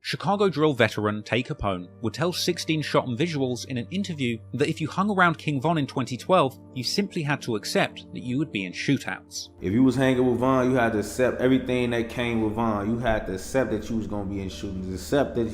Chicago drill veteran Tay Capone would tell 16 Shot and Visuals in an interview that if you hung around King Von in 2012, you simply had to accept that you would be in shootouts. If you was hanging with Von, you had to accept everything that came with Von. You had to accept that you was gonna be in shootings, accept that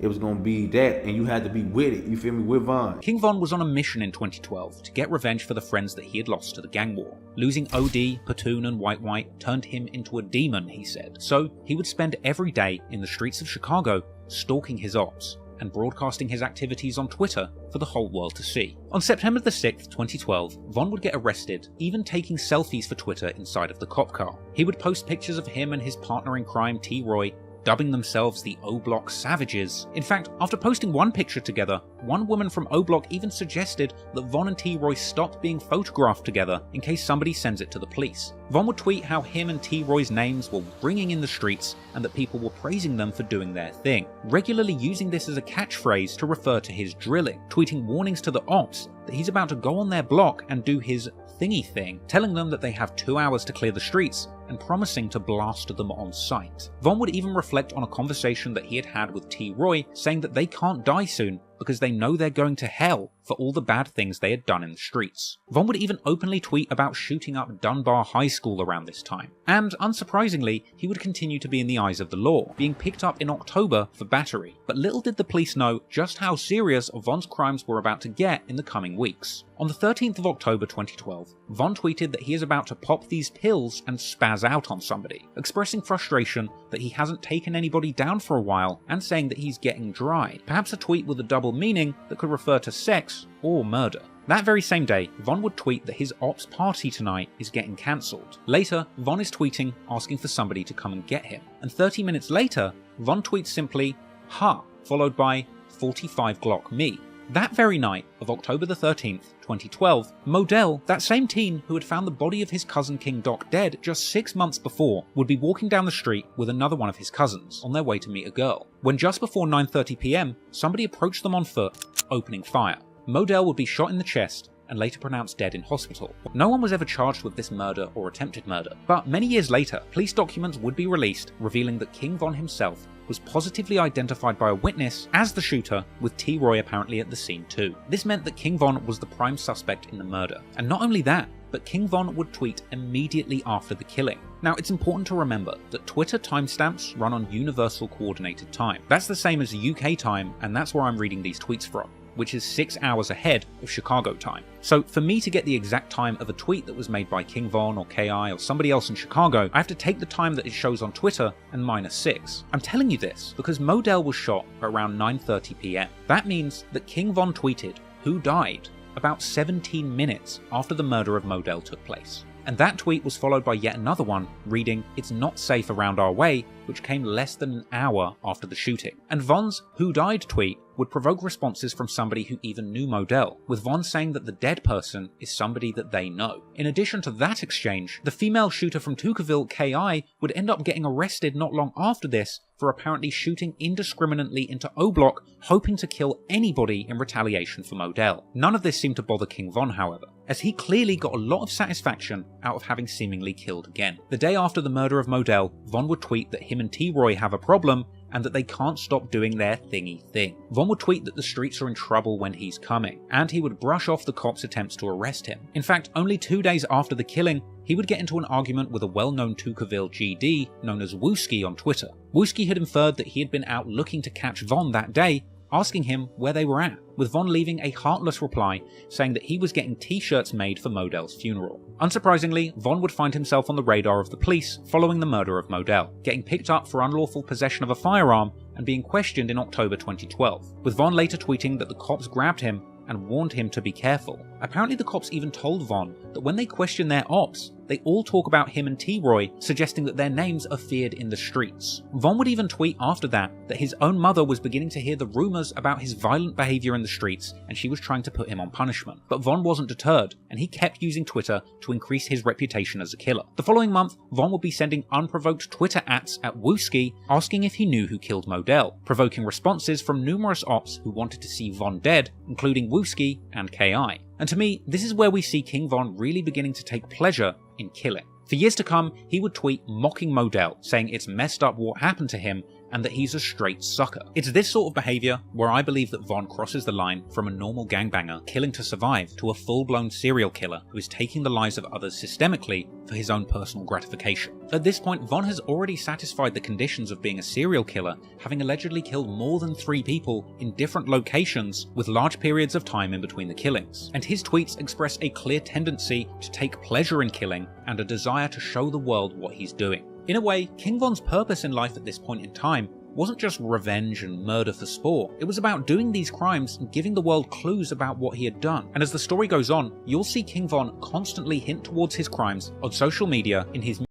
it was gonna be that, and you had to be with it, you feel me, with Von. King Von was on a mission in 2012 to get revenge for the friends that he had lost to the gang war. Losing OD, Platoon and White White turned him into a demon, he said. So he would spend every day in the streets of Chicago stalking his ops and broadcasting his activities on Twitter for the whole world to see. On September the 6th, 2012, Von would get arrested, even taking selfies for Twitter inside of the cop car. He would post pictures of him and his partner in crime, T. Roy, dubbing themselves the O-Block Savages. In fact, after posting one picture together, one woman from O-Block even suggested that Von and T. Roy stop being photographed together in case somebody sends it to the police. Von would tweet how him and T. Roy's names were ringing in the streets and that people were praising them for doing their thing, regularly using this as a catchphrase to refer to his drilling, tweeting warnings to the ops that he's about to go on their block and do his thingy thing, telling them that they have 2 hours to clear the streets and promising to blast them on sight. Von would even reflect on a conversation that he had had with T. Roy, saying that they can't die soon because they know they're going to hell for all the bad things they had done in the streets. Von would even openly tweet about shooting up Dunbar High School around this time. And unsurprisingly, he would continue to be in the eyes of the law, being picked up in October for battery. But little did the police know just how serious Von's crimes were about to get in the coming weeks. On the 13th of October 2012, Von tweeted that he is about to pop these pills and spaz out on somebody, expressing frustration that he hasn't taken anybody down for a while and saying that he's getting dry, perhaps a tweet with a double meaning that could refer to sex or murder. That very same day, Von would tweet that his ops party tonight is getting cancelled. Later, Von is tweeting asking for somebody to come and get him. And 30 minutes later, Von tweets simply, "Ha," followed by 45 Glock me. That very night of October the 13th, 2012, Modell, that same teen who had found the body of his cousin King Doc dead just 6 months before, would be walking down the street with another one of his cousins on their way to meet a girl, when just before 9:30 PM, somebody approached them on foot, opening fire. Modell would be shot in the chest and later pronounced dead in hospital. No one was ever charged with this murder or attempted murder, but many years later, police documents would be released revealing that King Von himself was positively identified by a witness as the shooter, with T. Roy apparently at the scene too. This meant that King Von was the prime suspect in the murder. And not only that, but King Von would tweet immediately after the killing. Now, it's important to remember that Twitter timestamps run on Universal Coordinated Time. That's the same as UK time, and that's where I'm reading these tweets from, which is 6 hours ahead of Chicago time. So for me to get the exact time of a tweet that was made by King Von or KI or somebody else in Chicago, I have to take the time that it shows on Twitter and -6. I'm telling you this because Modell was shot at around 9:30 PM. That means that King Von tweeted, "Who died?" about 17 minutes after the murder of Modell took place. And that tweet was followed by yet another one reading, "It's not safe around our way," which came less than an hour after the shooting. And Von's "Who died?" tweet would provoke responses from somebody who even knew Modell, with Von saying that the dead person is somebody that they know. In addition to that exchange, the female shooter from Tuckerville, KI, would end up getting arrested not long after this for apparently shooting indiscriminately into O-Block, hoping to kill anybody in retaliation for Modell. None of this seemed to bother King Von, however, as he clearly got a lot of satisfaction out of having seemingly killed again. The day after the murder of Modell, Von would tweet that him and T. Roy have a problem and that they can't stop doing their thingy thing. Von would tweet that the streets are in trouble when he's coming, and he would brush off the cops' attempts to arrest him. In fact, only 2 days after the killing, he would get into an argument with a well-known Tuckerville GD known as Wooski on Twitter. Wooski had inferred that he had been out looking to catch Von that day, asking him where they were at, with Von leaving a heartless reply saying that he was getting t-shirts made for Modell's funeral. Unsurprisingly, Von would find himself on the radar of the police following the murder of Modell, getting picked up for unlawful possession of a firearm and being questioned in October 2012, with Von later tweeting that the cops grabbed him and warned him to be careful. Apparently the cops even told Von that when they question their ops, they all talk about him and T. Roy, suggesting that their names are feared in the streets. Von would even tweet after that his own mother was beginning to hear the rumours about his violent behaviour in the streets and she was trying to put him on punishment. But Von wasn't deterred, and he kept using Twitter to increase his reputation as a killer. The following month, Von would be sending unprovoked Twitter ats at Wooski asking if he knew who killed Modell, provoking responses from numerous ops who wanted to see Von dead, including Wooski and KI. And to me, this is where we see King Von really beginning to take pleasure in killing. For years to come, he would tweet mocking Modell, saying it's messed up what happened to him, and that he's a straight sucker. It's this sort of behaviour where I believe that Von crosses the line from a normal gangbanger killing to survive to a full-blown serial killer who is taking the lives of others systemically for his own personal gratification. At this point, Von has already satisfied the conditions of being a serial killer, having allegedly killed more than 3 people in different locations with large periods of time in between the killings. And his tweets express a clear tendency to take pleasure in killing and a desire to show the world what he's doing. In a way, King Von's purpose in life at this point in time wasn't just revenge and murder for sport. It was about doing these crimes and giving the world clues about what he had done. And as the story goes on, you'll see King Von constantly hint towards his crimes on social media, in his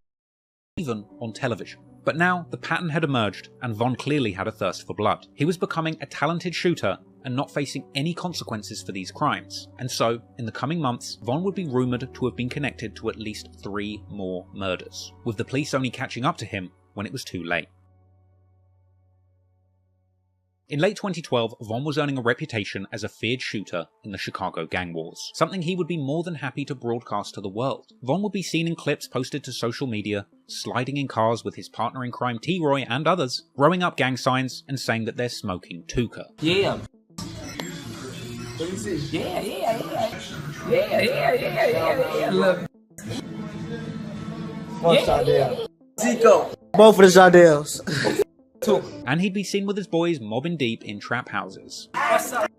even on television. But now the pattern had emerged, and Von clearly had a thirst for blood. He was becoming a talented shooter and not facing any consequences for these crimes. And so, in the coming months, Von would be rumoured to have been connected to at least 3 more murders, with the police only catching up to him when it was too late. In late 2012, Von was earning a reputation as a feared shooter in the Chicago gang wars, something he would be more than happy to broadcast to the world. Von would be seen in clips posted to social media, sliding in cars with his partner in crime T-Roy and others, throwing up gang signs and saying that they're smoking Tuka. Yeah. Yeah. Look. One Shadell. Zico. Both of the Shadells. And he'd be seen with his boys mobbing deep in trap houses. What's up?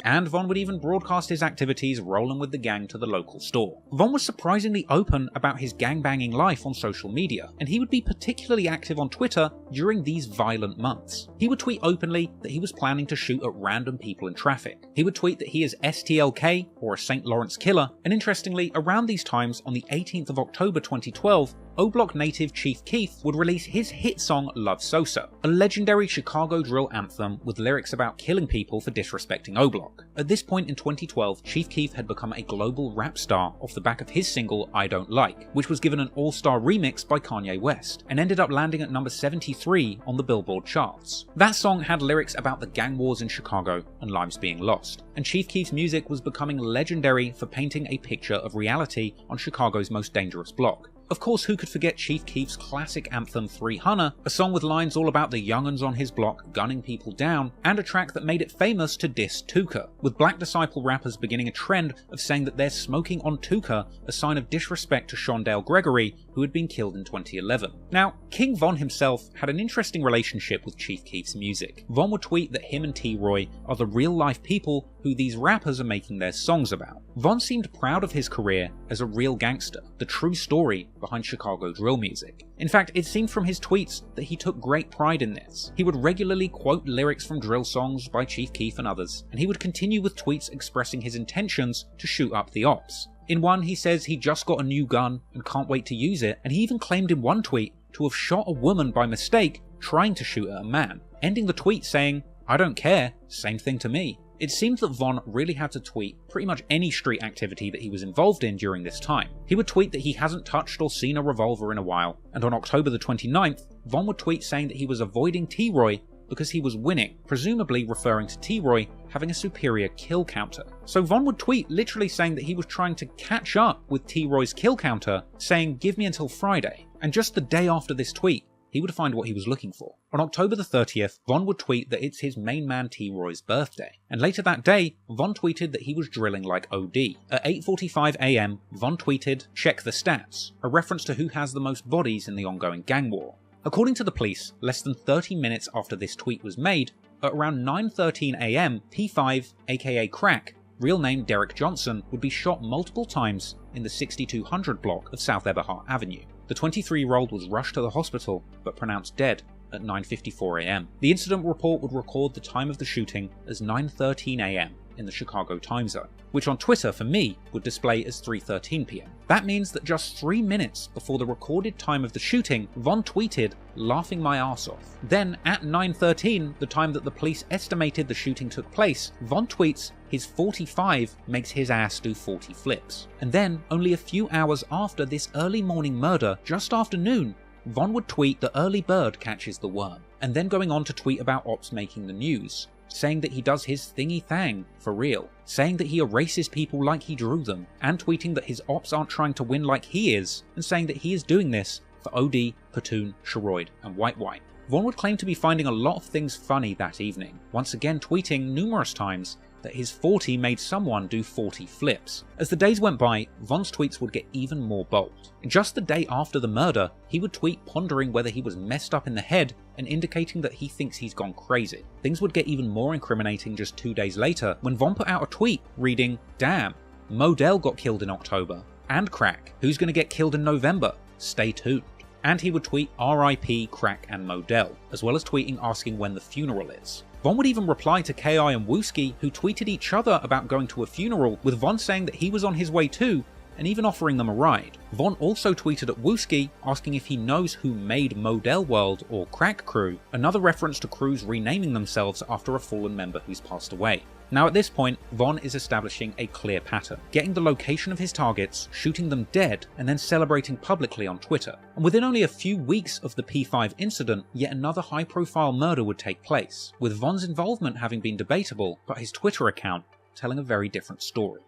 And Von would even broadcast his activities rolling with the gang to the local store. Von was surprisingly open about his gangbanging life on social media, and he would be particularly active on Twitter during these violent months. He would tweet openly that he was planning to shoot at random people in traffic. He would tweet that he is STLK, or a St. Lawrence Killer, and interestingly, around these times, on the 18th of October 2012, O-Block native Chief Keef would release his hit song Love So-So, a legendary Chicago drill anthem with lyrics about killing people for disrespecting O-Block. At this point in 2012, Chief Keef had become a global rap star off the back of his single I Don't Like, which was given an all-star remix by Kanye West, and ended up landing at number 73 on the Billboard charts. That song had lyrics about the gang wars in Chicago and lives being lost, and Chief Keef's music was becoming legendary for painting a picture of reality on Chicago's most dangerous block. Of course, who could forget Chief Keef's classic anthem 300, a song with lines all about the young'uns on his block gunning people down, and a track that made it famous to diss Tuka, with Black Disciple rappers beginning a trend of saying that they're smoking on Tuka, a sign of disrespect to Shondale Gregory, who had been killed in 2011. Now, King Von himself had an interesting relationship with Chief Keef's music. Von would tweet that him and T-Roy are the real-life people who these rappers are making their songs about. Von seemed proud of his career as a real gangster, the true story behind Chicago drill music. In fact, it seemed from his tweets that he took great pride in this. He would regularly quote lyrics from drill songs by Chief Keef and others, and he would continue with tweets expressing his intentions to shoot up the ops. In one, he says he just got a new gun and can't wait to use it, and he even claimed in one tweet to have shot a woman by mistake trying to shoot at a man, ending the tweet saying, "I don't care, same thing to me." It seems that Von really had to tweet pretty much any street activity that he was involved in during this time. He would tweet that he hasn't touched or seen a revolver in a while, and on October the 29th, Von would tweet saying that he was avoiding T-Roy because he was winning, presumably referring to T-Roy having a superior kill counter. So Von would tweet literally saying that he was trying to catch up with T-Roy's kill counter, saying "give me until Friday," and just the day after this tweet, he would find what he was looking for. On October the 30th, Von would tweet that it's his main man T-Roy's birthday. And later that day, Von tweeted that he was drilling like OD. At 8:45 AM, Von tweeted, "check the stats," a reference to who has the most bodies in the ongoing gang war. According to the police, less than 30 minutes after this tweet was made, at around 9:13 AM, P5, aka Crack, real name Derek Johnson, would be shot multiple times in the 6200 block of South Eberhart Avenue. The 23-year-old was rushed to the hospital, but pronounced dead at 9:54 AM. The incident report would record the time of the shooting as 9:13 AM in the Chicago time zone, which on Twitter for me would display as 3:13 PM. That means that just 3 minutes before the recorded time of the shooting, Von tweeted, "laughing my ass off." Then at 9:13, the time that the police estimated the shooting took place, Von tweets, "his 45 makes his ass do 40 flips." And then, only a few hours after this early morning murder, just after noon, Von would tweet, "the early bird catches the worm." and then going on to tweet about ops making the news, saying that he does his thingy thang for real, saying that he erases people like he drew them, and tweeting that his ops aren't trying to win like he is, and saying that he is doing this for OD, Platoon, Sheroid, and White White. Von would claim to be finding a lot of things funny that evening, once again tweeting numerous times that his 40 made someone do 40 flips. As the days went by, Von's tweets would get even more bold. Just the day after the murder, he would tweet pondering whether he was messed up in the head and indicating that he thinks he's gone crazy. Things would get even more incriminating just 2 days later when Von put out a tweet reading, "Damn, Modell got killed in October. And Crack, who's gonna get killed in November? Stay tuned." And he would tweet RIP Crack and Modell, as well as tweeting asking when the funeral is. Von would even reply to KI and Wooski, who tweeted each other about going to a funeral, with Von saying that he was on his way too, and even offering them a ride. Von also tweeted at Wooski asking if he knows who made Modell World or Crack Crew, another reference to crews renaming themselves after a fallen member who's passed away. Now at this point, Von is establishing a clear pattern, getting the location of his targets, shooting them dead, and then celebrating publicly on Twitter. And within only a few weeks of the P5 incident, yet another high-profile murder would take place, with Von's involvement having been debatable, but his Twitter account telling a very different story.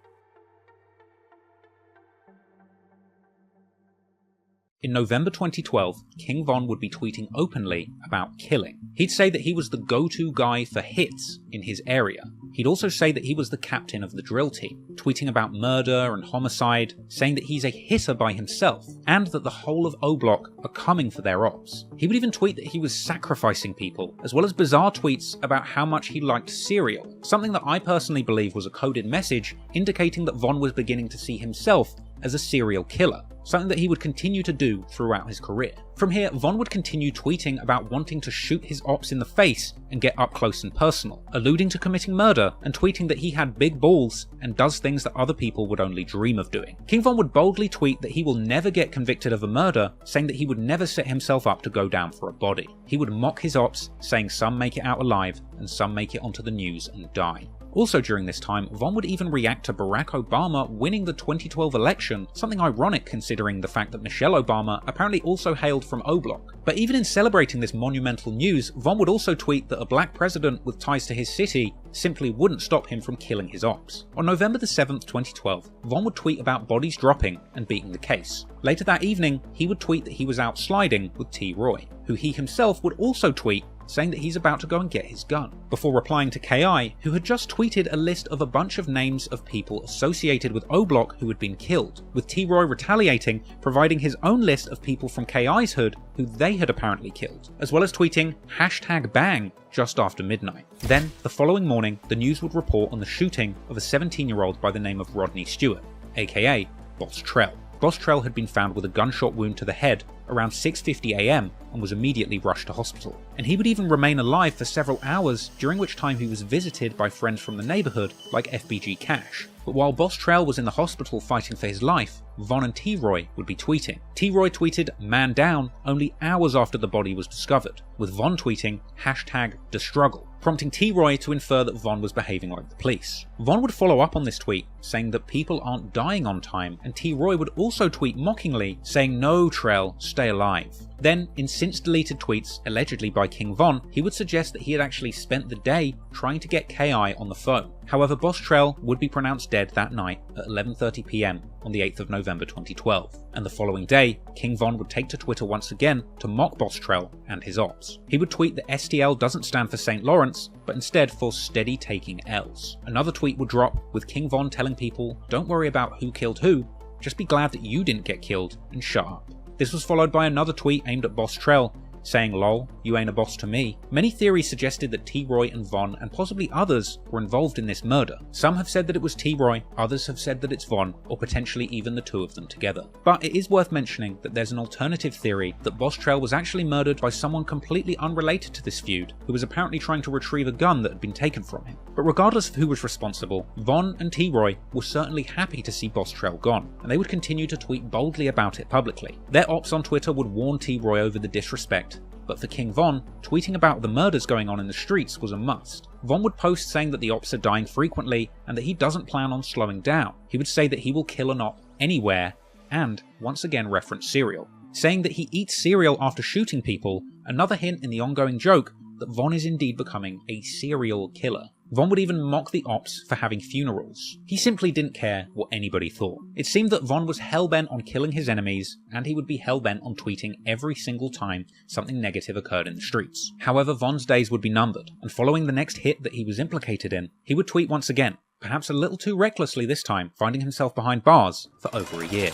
In November 2012, King Von would be tweeting openly about killing. He'd say that he was the go-to guy for hits in his area. He'd also say that he was the captain of the drill team, tweeting about murder and homicide, saying that he's a hitter by himself, and that the whole of O-Block are coming for their ops. He would even tweet that he was sacrificing people, as well as bizarre tweets about how much he liked cereal, something that I personally believe was a coded message indicating that Von was beginning to see himself as a serial killer, something that he would continue to do throughout his career. From here, Von would continue tweeting about wanting to shoot his ops in the face and get up close and personal, alluding to committing murder and tweeting that he had big balls and does things that other people would only dream of doing. King Von would boldly tweet that he will never get convicted of a murder, saying that he would never set himself up to go down for a body. He would mock his ops, saying some make it out alive and some make it onto the news and die. Also during this time, Von would even react to Barack Obama winning the 2012 election, something ironic considering the fact that Michelle Obama apparently also hailed from O-Block. But even in celebrating this monumental news, Von would also tweet that a black president with ties to his city simply wouldn't stop him from killing his ops. On November the 7th, 2012, Von would tweet about bodies dropping and beating the case. Later that evening, he would tweet that he was out sliding with T. Roy, who he himself would also tweet saying that he's about to go and get his gun, before replying to KI, who had just tweeted a list of a bunch of names of people associated with O-Block who had been killed, with T-Roy retaliating, providing his own list of people from KI's hood who they had apparently killed, as well as tweeting #bang just after midnight. Then, the following morning, the news would report on the shooting of a 17-year-old by the name of Rodney Stewart, aka Boss Trell. Boss Trell had been found with a gunshot wound to the head around 6:50 AM and was immediately rushed to hospital. And he would even remain alive for several hours, during which time he was visited by friends from the neighbourhood like FBG Cash. But while Boss Trell was in the hospital fighting for his life, Von and T-Roy would be tweeting. T-Roy tweeted "man down" only hours after the body was discovered, with Von tweeting #thestruggle, prompting T-Roy to infer that Von was behaving like the police. Von would follow up on this tweet, saying that people aren't dying on time, and T-Roy would also tweet mockingly, saying "no, Trell, stay alive." Then, in since-deleted tweets, allegedly by King Von, he would suggest that he had actually spent the day trying to get KI on the phone. However, Boss Trell would be pronounced dead that night at 11:30 PM on the 8th of November 2012, and the following day, King Von would take to Twitter once again to mock Boss Trell and his ops. He would tweet that STL doesn't stand for St. Lawrence, but instead for steady taking L's. Another tweet would drop, with King Von telling people, "Don't worry about who killed who, just be glad that you didn't get killed and shut up." This was followed by another tweet aimed at Boss Trell, saying "lol, you ain't a boss to me." Many theories suggested that T-Roy and Von, and possibly others, were involved in this murder. Some have said that it was T-Roy, others have said that it's Von, or potentially even the two of them together. But it is worth mentioning that there's an alternative theory that Boss Trell was actually murdered by someone completely unrelated to this feud, who was apparently trying to retrieve a gun that had been taken from him. But regardless of who was responsible, Von and T-Roy were certainly happy to see Boss Trell gone, and they would continue to tweet boldly about it publicly. Their ops on Twitter would warn T-Roy over the disrespect, but for King Von, tweeting about the murders going on in the streets was a must. Von would post saying that the ops are dying frequently and that he doesn't plan on slowing down. He would say that he will kill an op anywhere, and once again reference cereal. saying that he eats cereal after shooting people, another hint in the ongoing joke that Von is indeed becoming a serial killer. Von would even mock the ops for having funerals. He simply didn't care what anybody thought. It seemed that Von was hell-bent on killing his enemies, and he would be hell-bent on tweeting every single time something negative occurred in the streets. However, Von's days would be numbered, and following the next hit that he was implicated in, he would tweet once again, perhaps a little too recklessly this time, finding himself behind bars for over a year.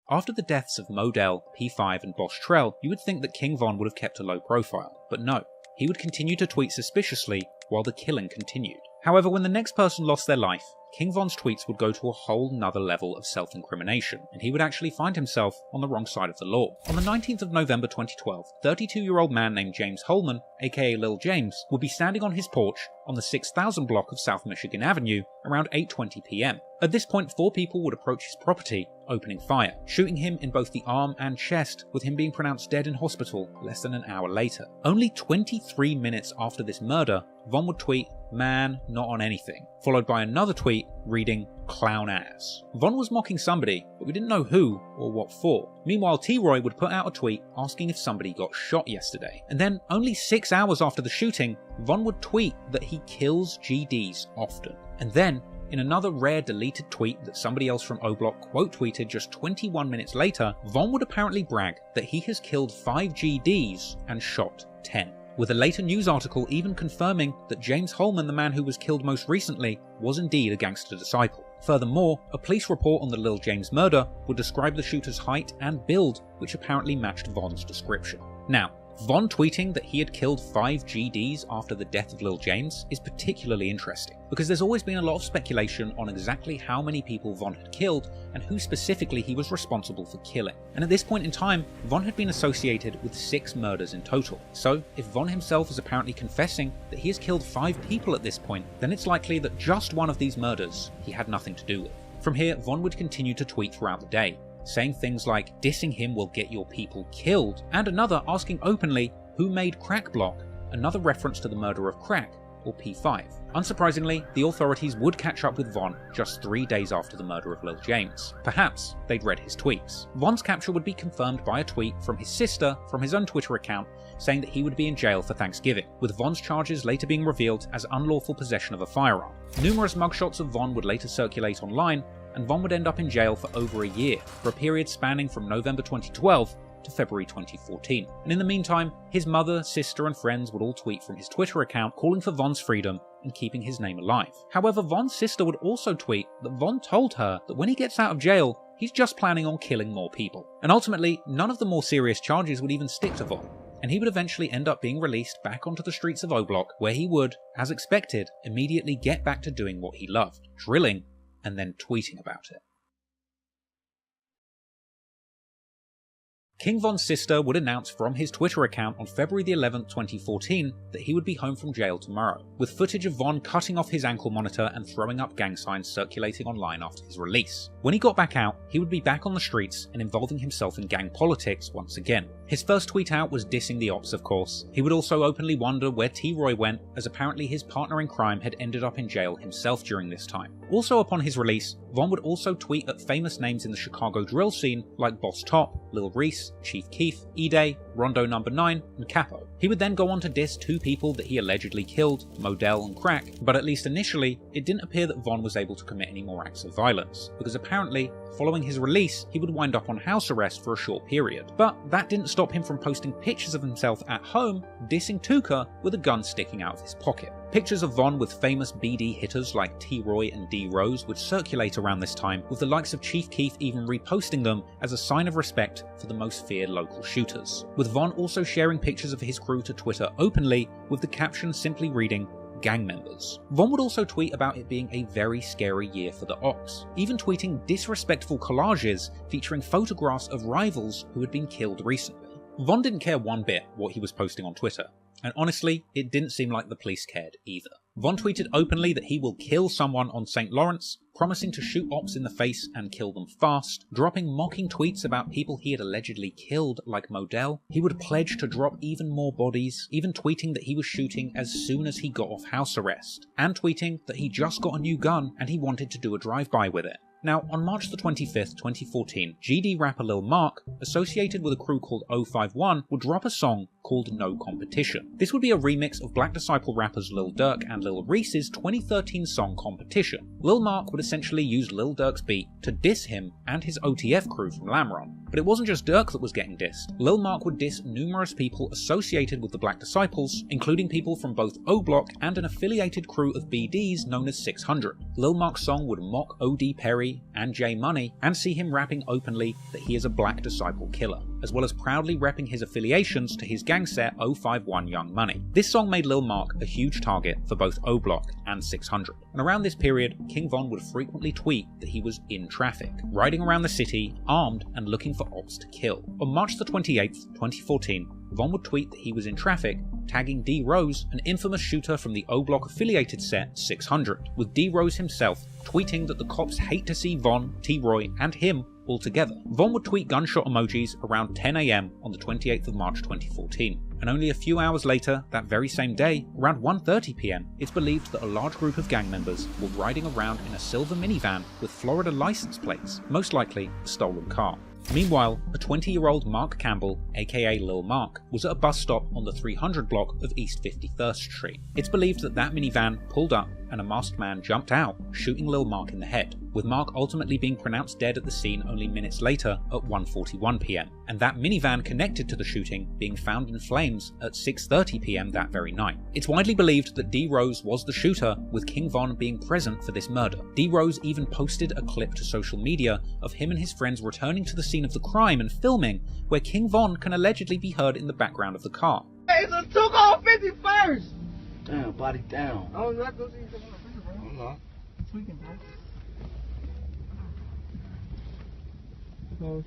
After the deaths of Modell, P5 and Boss Trell, you would think that King Von would have kept a low profile, but no. He would continue to tweet suspiciously while the killing continued. However, when the next person lost their life, King Von's tweets would go to a whole nother level of self-incrimination, and he would actually find himself on the wrong side of the law. On the 19th of November 2012, 32-year-old man named James Holman, aka Lil James, would be standing on his porch on the 6000 block of South Michigan Avenue around 8:20 PM. At this point, 4 people would approach his property, opening fire, shooting him in both the arm and chest, with him being pronounced dead in hospital less than an hour later. Only 23 minutes after this murder, Von would tweet, "Man, not on anything," followed by another tweet reading, "Clown ass." Von was mocking somebody, but we didn't know who or what for. Meanwhile, T-Roy would put out a tweet asking if somebody got shot yesterday. And then, only 6 hours after the shooting, Von would tweet that he kills GDs often. And then, in another rare deleted tweet that somebody else from O-Block quote tweeted just 21 minutes later, Von would apparently brag that he has killed 5 GDs and shot 10. With a later news article even confirming that James Holman, the man who was killed most recently, was indeed a gangster disciple. Furthermore, a police report on the Lil James murder would describe the shooter's height and build, which apparently matched Von's description. Now, Von tweeting that he had killed 5 GDs after the death of Lil James is particularly interesting, because there's always been a lot of speculation on exactly how many people Von had killed and who specifically he was responsible for killing. And at this point in time, Von had been associated with 6 murders in total. So, if Von himself is apparently confessing that he has killed 5 people at this point, then it's likely that just one of these murders he had nothing to do with. From here, Von would continue to tweet throughout the day, saying things like, "Dissing him will get your people killed," and another asking openly, "Who made Crack Block?" Another reference to the murder of Crack, or P5. Unsurprisingly, the authorities would catch up with Von just 3 days after the murder of Lil James. Perhaps they'd read his tweets. Von's capture would be confirmed by a tweet from his sister from his own Twitter account saying that he would be in jail for Thanksgiving, with Von's charges later being revealed as unlawful possession of a firearm. Numerous mugshots of Von would later circulate online, and Von would end up in jail for over a year, for a period spanning from November 2012 to February 2014. And in the meantime, his mother, sister and friends would all tweet from his Twitter account calling for Von's freedom and keeping his name alive. However, Von's sister would also tweet that Von told her that when he gets out of jail, he's just planning on killing more people. And ultimately, none of the more serious charges would even stick to Von, and he would eventually end up being released back onto the streets of O-Block, where he would, as expected, immediately get back to doing what he loved, drilling and then tweeting about it. King Von's sister would announce from his Twitter account on February the 11th, 2014 that he would be home from jail tomorrow, with footage of Von cutting off his ankle monitor and throwing up gang signs circulating online after his release. When he got back out, he would be back on the streets and involving himself in gang politics once again. His first tweet out was dissing the ops, of course. He would also openly wonder where T-Roy went, as apparently his partner in crime had ended up in jail himself during this time. Also upon his release, Von would also tweet at famous names in the Chicago drill scene like Boss Top, Lil Reese, Chief Keef, E-Day, Rondo No. 9, and Capo. He would then go on to diss 2 people that he allegedly killed, Modell and Crack, but at least initially, it didn't appear that Von was able to commit any more acts of violence, because apparently, following his release, he would wind up on house arrest for a short period. But that didn't stop him from posting pictures of himself at home, dissing Tuka with a gun sticking out of his pocket. Pictures of Von with famous BD hitters like T-Roy and D-Rose would circulate around this time, with the likes of Chief Keef even reposting them as a sign of respect for the most feared local shooters, with Von also sharing pictures of his crew to Twitter openly, with the caption simply reading, "Gang members." Von would also tweet about it being a very scary year for the ops, even tweeting disrespectful collages featuring photographs of rivals who had been killed recently. Von didn't care one bit what he was posting on Twitter, and honestly, it didn't seem like the police cared either. Von tweeted openly that he will kill someone on St. Lawrence, promising to shoot ops in the face and kill them fast, dropping mocking tweets about people he had allegedly killed like Modell. He would pledge to drop even more bodies, even tweeting that he was shooting as soon as he got off house arrest, and tweeting that he just got a new gun and he wanted to do a drive-by with it. Now, on March the 25th, 2014, GD rapper Lil Mark, associated with a crew called 051, would drop a song called No Competition. This would be a remix of Black Disciple rappers Lil Durk and Lil Reese's 2013 song Competition. Lil Mark would essentially use Lil Durk's beat to diss him and his OTF crew from Lamron. But it wasn't just Durk that was getting dissed. Lil Mark would diss numerous people associated with the Black Disciples, including people from both O Block and an affiliated crew of BDs known as 600. Lil Mark's song would mock OD Perry and J Money and see him rapping openly that he is a Black Disciple killer, as well as proudly repping his affiliations to his gang set 051 Young Money. This song made Lil Mark a huge target for both O Block and 600. And around this period, King Von would frequently tweet that he was in traffic, riding around the city, armed and looking for ops to kill. On March the 28th, 2014, Von would tweet that he was in traffic, tagging D Rose, an infamous shooter from the O Block affiliated set 600, with D Rose himself tweeting that the cops hate to see Von, T-Roy and him all together. Von would tweet gunshot emojis around 10 AM on the 28th of March 2014, and only a few hours later, that very same day, around 1:30 PM, it's believed that a large group of gang members were riding around in a silver minivan with Florida license plates, most likely a stolen car. Meanwhile, a 20-year-old Mark Campbell, aka Lil Mark, was at a bus stop on the 300 block of East 51st Street. It's believed that that minivan pulled up and a masked man jumped out, shooting Lil Mark in the head, with Mark ultimately being pronounced dead at the scene only minutes later at 1:41 PM, and that minivan connected to the shooting being found in flames at 6:30 PM that very night. It's widely believed that D Rose was the shooter, with King Von being present for this murder. D Rose even posted a clip to social media of him and his friends returning to the scene of the crime and filming, where King Von can allegedly be heard in the background of the car. Hey, it's a 251st! Damn, body down. I was not gonna see you on the picture, bro. I'm not. Tweaking, bro.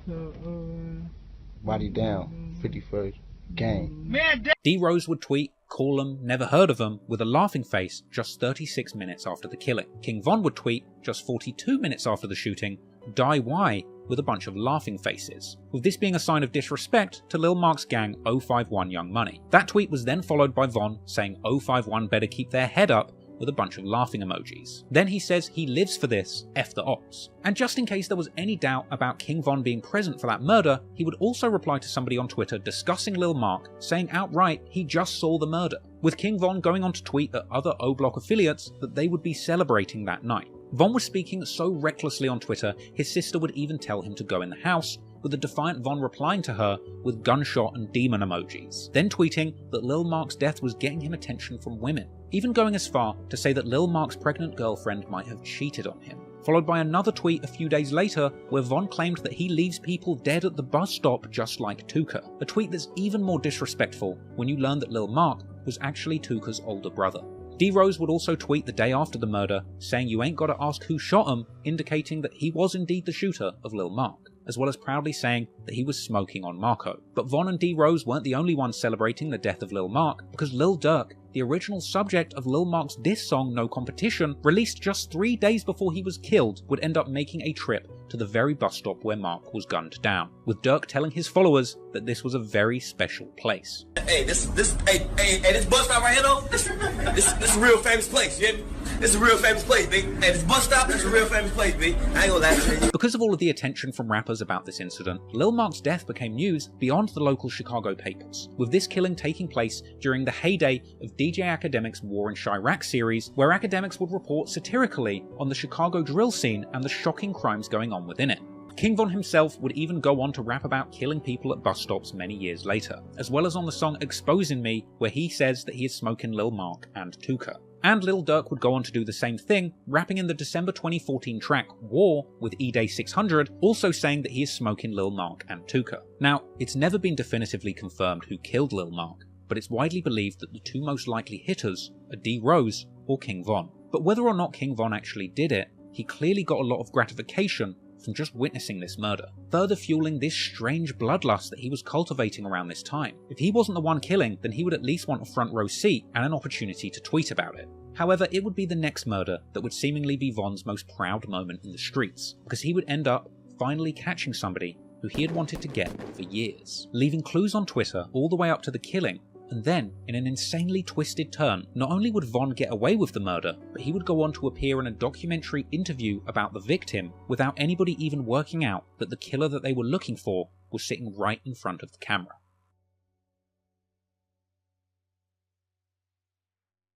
Body down. 51st. Gang. Man, D Rose would tweet, "Call 'em, never heard of 'em," with a laughing face just 36 minutes after the killing. King Von would tweet, just 42 minutes after the shooting, "Die why?" with a bunch of laughing faces, with this being a sign of disrespect to Lil Mark's gang 051 Young Money. That tweet was then followed by Von saying 051 better keep their head up with a bunch of laughing emojis. Then he says he lives for this, F the ops. And just in case there was any doubt about King Von being present for that murder, he would also reply to somebody on Twitter discussing Lil Mark, saying outright he just saw the murder, with King Von going on to tweet at other O Block affiliates that they would be celebrating that night. Von was speaking so recklessly on Twitter, his sister would even tell him to go in the house, with the defiant Von replying to her with gunshot and demon emojis, then tweeting that Lil Mark's death was getting him attention from women, even going as far to say that Lil Mark's pregnant girlfriend might have cheated on him. Followed by another tweet a few days later where Von claimed that he leaves people dead at the bus stop just like Tuka, a tweet that's even more disrespectful when you learn that Lil Mark was actually Tuka's older brother. D Rose would also tweet the day after the murder, saying you ain't gotta ask who shot him, indicating that he was indeed the shooter of Lil Mark, as well as proudly saying that he was smoking on Marco. But Von and D Rose weren't the only ones celebrating the death of Lil Mark, because Lil Durk, the original subject of Lil Mark's diss song No Competition, released just 3 days before he was killed, would end up making a trip to the very bus stop where Mark was gunned down, with Durk telling his followers that this was a very special place. Hey, this bus stop right here though, this a real famous place, you hear me? This is a real famous place, B. Hey, this bus stop is a real famous place, B. I ain't gonna lie to you. Because of all of the attention from rappers about this incident, Lil Mark's death became news beyond the local Chicago papers, with this killing taking place during the heyday of DJ Academic's War in Chirac series, where Academics would report satirically on the Chicago drill scene and the shocking crimes going on within it. King Von himself would even go on to rap about killing people at bus stops many years later, as well as on the song Exposing Me, where he says that he is smoking Lil Mark and Tuka. And Lil Durk would go on to do the same thing, rapping in the December 2014 track War with E-Day 600, also saying that he is smoking Lil Mark and Tuka. Now, it's never been definitively confirmed who killed Lil Mark, but it's widely believed that the two most likely hitters are D Rose or King Von. But whether or not King Von actually did it, he clearly got a lot of gratification from just witnessing this murder, further fueling this strange bloodlust that he was cultivating around this time. If he wasn't the one killing, then he would at least want a front row seat and an opportunity to tweet about it. However, it would be the next murder that would seemingly be Von's most proud moment in the streets, because he would end up finally catching somebody who he had wanted to get for years, leaving clues on Twitter all the way up to the killing. And then, in an insanely twisted turn, not only would Von get away with the murder, but he would go on to appear in a documentary interview about the victim without anybody even working out that the killer that they were looking for was sitting right in front of the camera.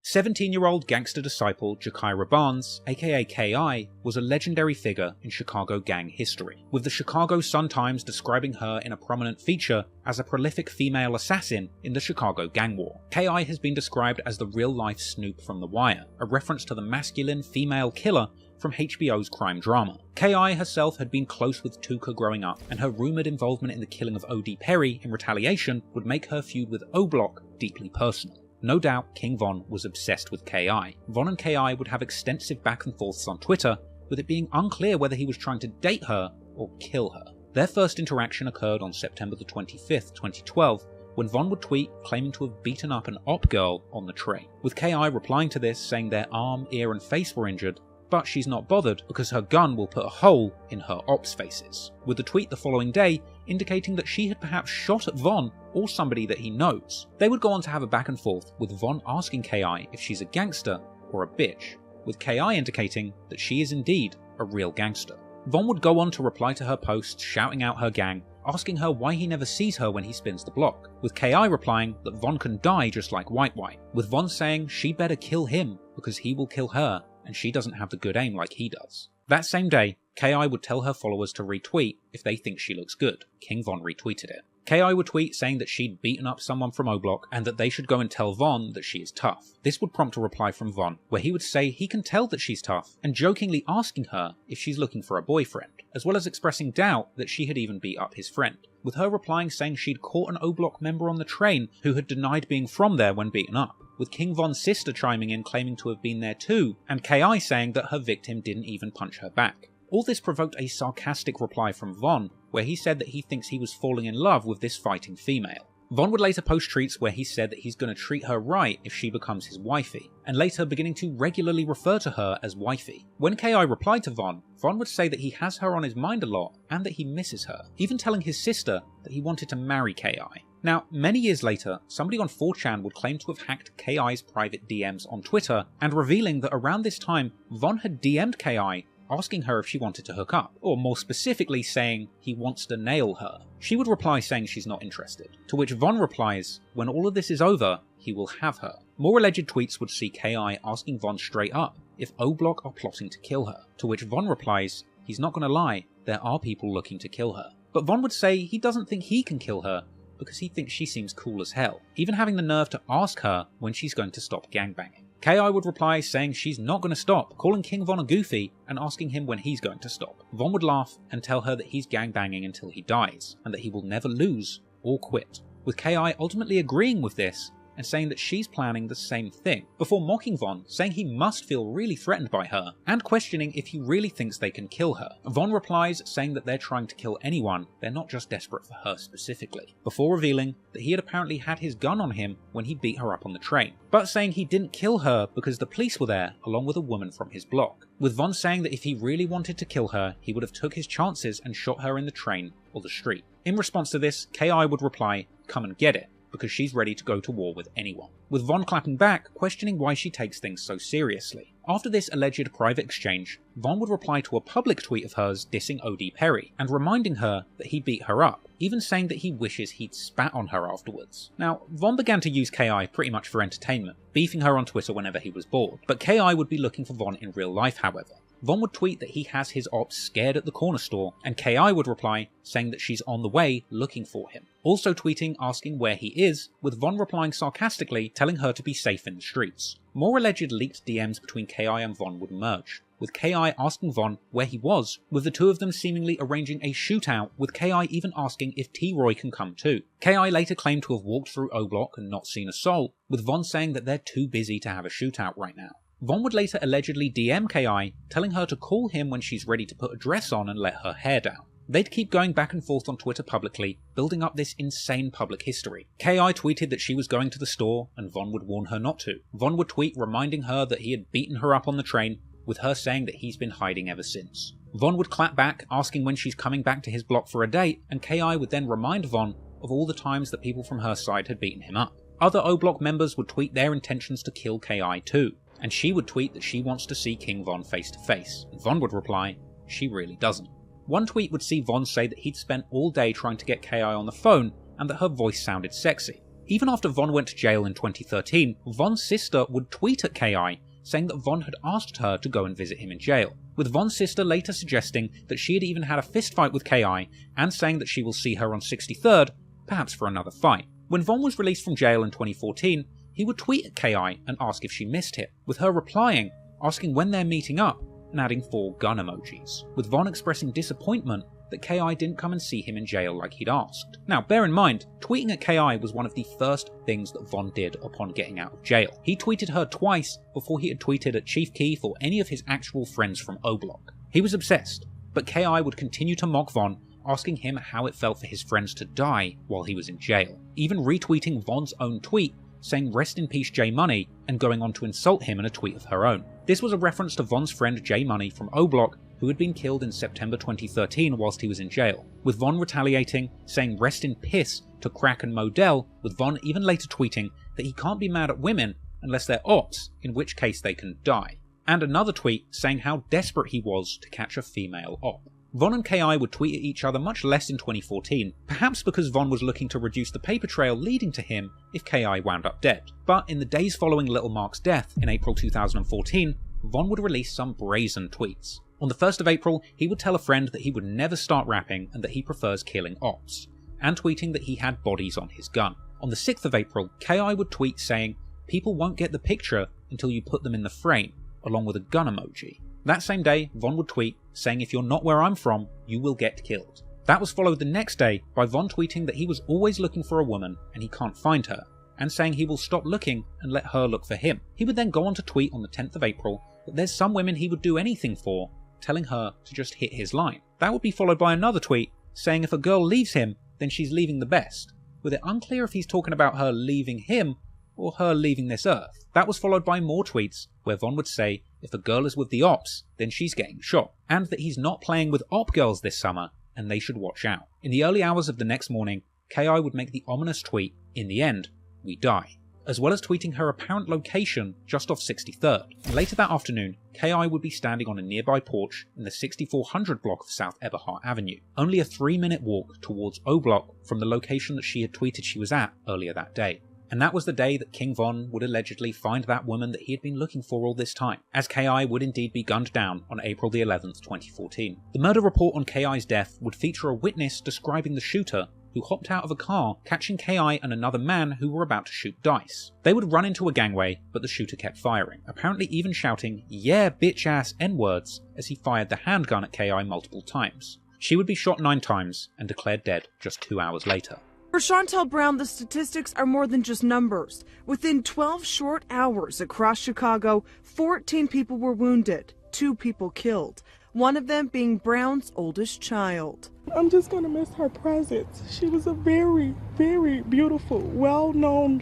17-year-old gangster disciple Jakira Barnes, aka K.I., was a legendary figure in Chicago gang history, with the Chicago Sun-Times describing her in a prominent feature as a prolific female assassin in the Chicago gang war. K.I. has been described as the real-life Snoop from The Wire, a reference to the masculine female killer from HBO's crime drama. K.I. herself had been close with Tuka growing up, and her rumoured involvement in the killing of O.D. Perry in retaliation would make her feud with O-Block deeply personal. No doubt King Von was obsessed with K.I. Von and K.I. would have extensive back and forths on Twitter, with it being unclear whether he was trying to date her or kill her. Their first interaction occurred on September the 25th, 2012, when Von would tweet claiming to have beaten up an op girl on the train, with K.I. replying to this saying their arm, ear and face were injured, but she's not bothered because her gun will put a hole in her ops' faces, with the tweet the following day indicating that she had perhaps shot at Von or somebody that he knows. They would go on to have a back and forth, with Von asking K.I. if she's a gangster or a bitch, with K.I. indicating that she is indeed a real gangster. Von would go on to reply to her posts shouting out her gang, asking her why he never sees her when he spins the block, with K.I. replying that Von can die just like White, with Von saying she'd better kill him because he will kill her and she doesn't have the good aim like he does. That same day, K.I. would tell her followers to retweet if they think she looks good. King Von retweeted it. K.I. would tweet saying that she'd beaten up someone from O-Block and that they should go and tell Von that she is tough. This would prompt a reply from Von, where he would say he can tell that she's tough, and jokingly asking her if she's looking for a boyfriend, as well as expressing doubt that she had even beat up his friend, with her replying saying she'd caught an O-Block member on the train who had denied being from there when beaten up, with King Von's sister chiming in claiming to have been there too, and K.I. saying that her victim didn't even punch her back. All this provoked a sarcastic reply from Von, where he said that he thinks he was falling in love with this fighting female. Von would later post tweets where he said that he's going to treat her right if she becomes his wifey, and later beginning to regularly refer to her as wifey. When K.I. replied to Von, Von would say that he has her on his mind a lot and that he misses her, even telling his sister that he wanted to marry K.I. Now, many years later, somebody on 4chan would claim to have hacked K.I.'s private DMs on Twitter, and revealing that around this time, Von had DM'd K.I. asking her if she wanted to hook up, or more specifically saying he wants to nail her. She would reply saying she's not interested, to which Von replies, when all of this is over, he will have her. More alleged tweets would see K.I. asking Von straight up if O-Block are plotting to kill her, to which Von replies, he's not gonna lie, there are people looking to kill her. But Von would say he doesn't think he can kill her, because he thinks she seems cool as hell, even having the nerve to ask her when she's going to stop gangbanging. K.I. would reply saying she's not going to stop, calling King Von a goofy and asking him when he's going to stop. Von would laugh and tell her that he's gangbanging until he dies, and that he will never lose or quit, with K.I. ultimately agreeing with this and saying that she's planning the same thing, before mocking Von, saying he must feel really threatened by her, and questioning if he really thinks they can kill her. Von replies saying that they're trying to kill anyone, they're not just desperate for her specifically, before revealing that he had apparently had his gun on him when he beat her up on the train, but saying he didn't kill her because the police were there along with a woman from his block, with Von saying that if he really wanted to kill her, he would have took his chances and shot her in the train or the street. In response to this, K.I. would reply, come and get it, because she's ready to go to war with anyone, with Von clapping back, questioning why she takes things so seriously. After this alleged private exchange, Von would reply to a public tweet of hers dissing O.D. Perry, and reminding her that he beat her up, even saying that he wishes he'd spat on her afterwards. Now, Von began to use K.I. pretty much for entertainment, beefing her on Twitter whenever he was bored, but K.I. would be looking for Von in real life however. Von would tweet that he has his ops scared at the corner store, and K.I. would reply saying that she's on the way looking for him. Also tweeting asking where he is, with Von replying sarcastically telling her to be safe in the streets. More alleged leaked DMs between K.I. and Von would emerge, with K.I. asking Von where he was, with the two of them seemingly arranging a shootout, with K.I. even asking if T-Roy can come too. K.I. later claimed to have walked through O-Block and not seen a soul, with Von saying that they're too busy to have a shootout right now. Von would later allegedly DM K.I., telling her to call him when she's ready to put a dress on and let her hair down. They'd keep going back and forth on Twitter publicly, building up this insane public history. Ki tweeted that she was going to the store, and Von would warn her not to. Von would tweet reminding her that he had beaten her up on the train, with her saying that he's been hiding ever since. Von would clap back, asking when she's coming back to his block for a date, and Ki would then remind Von of all the times that people from her side had beaten him up. Other O-Block members would tweet their intentions to kill Ki too, and she would tweet that she wants to see King Von face to face, and Von would reply, she really doesn't. One tweet would see Von say that he'd spent all day trying to get Ki on the phone, and that her voice sounded sexy. Even after Von went to jail in 2013, Von's sister would tweet at Ki, saying that Von had asked her to go and visit him in jail, with Von's sister later suggesting that she had even had a fistfight with Ki, and saying that she will see her on 63rd, perhaps for another fight. When Von was released from jail in 2014, he would tweet at Ki and ask if she missed him, with her replying, asking when they're meeting up, and adding 4 gun emojis, with Von expressing disappointment that Ki didn't come and see him in jail like he'd asked. Now, bear in mind, tweeting at Ki was one of the first things that Von did upon getting out of jail. He tweeted her twice before he had tweeted at Chief Keef or any of his actual friends from O-Block. He was obsessed, but Ki would continue to mock Von, asking him how it felt for his friends to die while he was in jail, even retweeting Von's own tweet saying rest in peace J Money, and going on to insult him in a tweet of her own. This was a reference to Von's friend J Money from O-Block, who had been killed in September 2013 whilst he was in jail, with Von retaliating, saying rest in piss to Crack and Modell, with Von even later tweeting that he can't be mad at women unless they're ops, in which case they can die, and another tweet saying how desperate he was to catch a female op. Von and Ki would tweet at each other much less in 2014, perhaps because Von was looking to reduce the paper trail leading to him if Ki wound up dead. But in the days following Lil Mark's death in April 2014, Von would release some brazen tweets. On the 1st of April, he would tell a friend that he would never start rapping and that he prefers killing ops, and tweeting that he had bodies on his gun. On the 6th of April, Ki would tweet saying, "People won't get the picture until you put them in the frame," along with a gun emoji. That same day, Von would tweet saying, "If you're not where I'm from, you will get killed." That was followed the next day by Von tweeting that he was always looking for a woman and he can't find her, and saying he will stop looking and let her look for him. He would then go on to tweet on the 10th of April that there's some women he would do anything for, telling her to just hit his line. That would be followed by another tweet saying if a girl leaves him, then she's leaving the best, with it unclear if he's talking about her leaving him or her leaving this earth. That was followed by more tweets where Von would say if a girl is with the ops, then she's getting shot, and that he's not playing with op girls this summer and they should watch out. In the early hours of the next morning, Ki would make the ominous tweet, "In the end, we die," as well as tweeting her apparent location just off 63rd. And later that afternoon, Ki would be standing on a nearby porch in the 6400 block of South Eberhart Avenue, only a 3-minute walk towards O-Block from the location that she had tweeted she was at earlier that day. And that was the day that King Von would allegedly find that woman that he had been looking for all this time, as Ki would indeed be gunned down on April the 11th, 2014. The murder report on Ki's death would feature a witness describing the shooter who hopped out of a car, catching Ki and another man who were about to shoot dice. They would run into a gangway, but the shooter kept firing, apparently even shouting, "Yeah, bitch ass N-words," as he fired the handgun at Ki multiple times. She would be shot 9 times and declared dead just 2 hours later. For Chantel Brown, the statistics are more than just numbers. Within 12 short hours across Chicago, 14 people were wounded, 2 people killed, one of them being Brown's oldest child. I'm just going to miss her presence. She was a very, very beautiful, well-known,